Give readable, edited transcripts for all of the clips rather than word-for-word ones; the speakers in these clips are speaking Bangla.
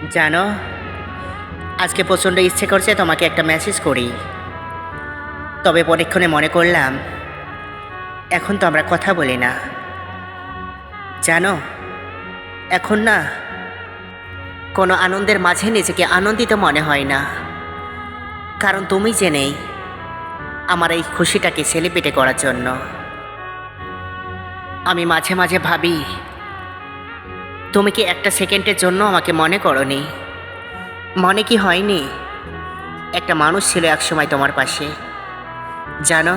জানো, আজকে প্রচণ্ড ইচ্ছে করছে তোমাকে একটা মেসেজ করি, তবে পরীক্ষণে মনে করলাম এখন তো আমরা কথা বলি না। জানো, এখন না কোনো আনন্দের মাঝে নিজেকে আনন্দিত মনে হয় না, কারণ তুমি যে নেই আমার এই খুশিটাকে সেলিব্রেট করার জন্য। আমি মাঝে মাঝে ভাবি, তুমি কি একটা সেকেন্ডের জন্য আমাকে মনে করনি? মনে কি হয়নি একটা মানুষ ছিল একসময় তোমার পাশে? জানো,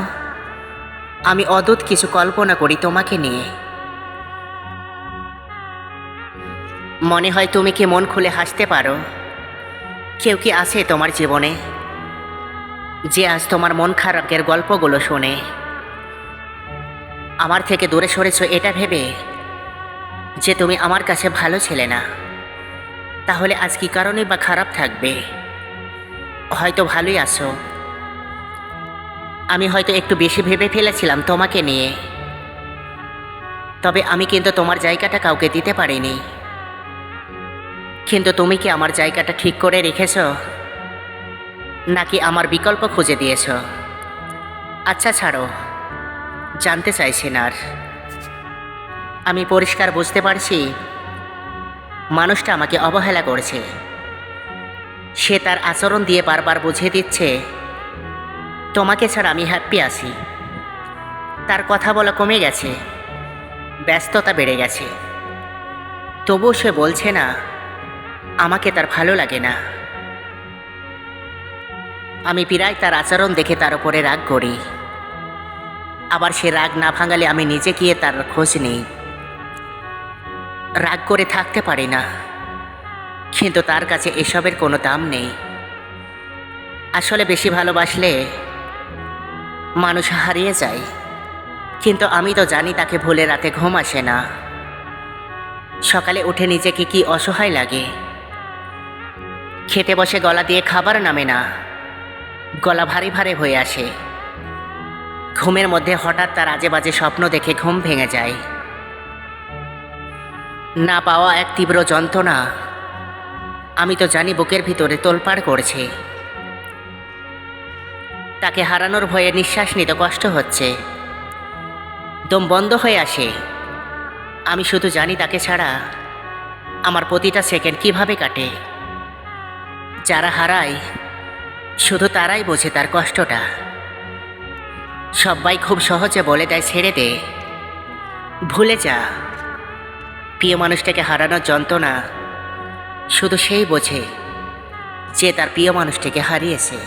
আমি অদ্ভুত কিছু কল্পনা করি তোমাকে নিয়ে। মনে হয় তুমি কি মন খুলে হাসতে পারো? কেউ কি আছে তোমার জীবনে যে আজ তোমার মন খারাপের গল্পগুলো শোনে? আমার থেকে দূরে সরেছো এটা ভেবে যে তুমি আমার কাছে ভালো ছিলে না। তাহলে আজ কি কারণে বা খারাপ থাকবে? হয়তো ভালোই আছো। আমি হয়তো একটু বেশি ভেবে ফেলেছিলাম তোমাকে নিয়ে, তবে আমি কিন্তু তোমার জায়গাটা কাউকে দিতে পারিনি। কিন্তু তুমি কি আমার জায়গাটা ঠিক করে রেখেছ, নাকি আমার বিকল্প খুঁজে দিয়েছ? আচ্ছা ছাড়ো, জানতে চাইছি না আর। আমি পরিষ্কার বুঝতে পারছি মানুষটা আমাকে অবহেলা করেছে। সে তার আচরণ দিয়ে বারবার বুঝিয়ে দিচ্ছে তোমাকে ছাড়া আমি হ্যাপি আছি। তার কথা বলা কমে গেছে, ব্যস্ততা বেড়ে গেছে, তবুও সে বলছে না আমাকে তার ভালো লাগে না। আমি প্রায় তার আচরণ দেখে তার উপরে রাগ করি, আবার সে রাগ না ভাঙালে আমি নিজে গিয়ে তার খোঁজ নিই। রাগ করে থাকতে পারি না, কিন্তু তার কাছে এসবের কোনো দাম নেই। আসলে বেশি ভালোবাসলে মানুষ হারিয়ে যায়, কিন্তু আমি তো জানি তাকে ভুলে রাতে ঘুম আসে না। সকালে উঠে নিজেকে কি অসহায় লাগে। খেতে বসে গলা দিয়ে খাবার নামে না, গলা ভারী ভারী হয়ে আসে। ঘুমের মধ্যে হঠাৎ তার আজে বাজে স্বপ্ন দেখে ঘুম ভেঙে যায়। না পাওয়া এক তীব্র যন্ত্রণা আমি তো জানি বুকের ভিতরে তোলপাড় করছে। তাকে হারানোর ভয়ে নিঃশ্বাস নিতে কষ্ট হচ্ছে, দম বন্ধ হয়ে আসে। আমি শুধু জানি তাকে ছাড়া আমার প্রতিটা সেকেন্ড কিভাবে কাটে। যারা হারায় শুধু তারাই বোঝে তার কষ্টটা। সবাই খুব সহজে বলে দেয় ছেড়ে দে, ভুলে যা। প্রিয় মানুষটাকে হারানোর যন্ত্রণা শুধু সেই বোঝে যে তার প্রিয় মানুষটিকে হারিয়েছে।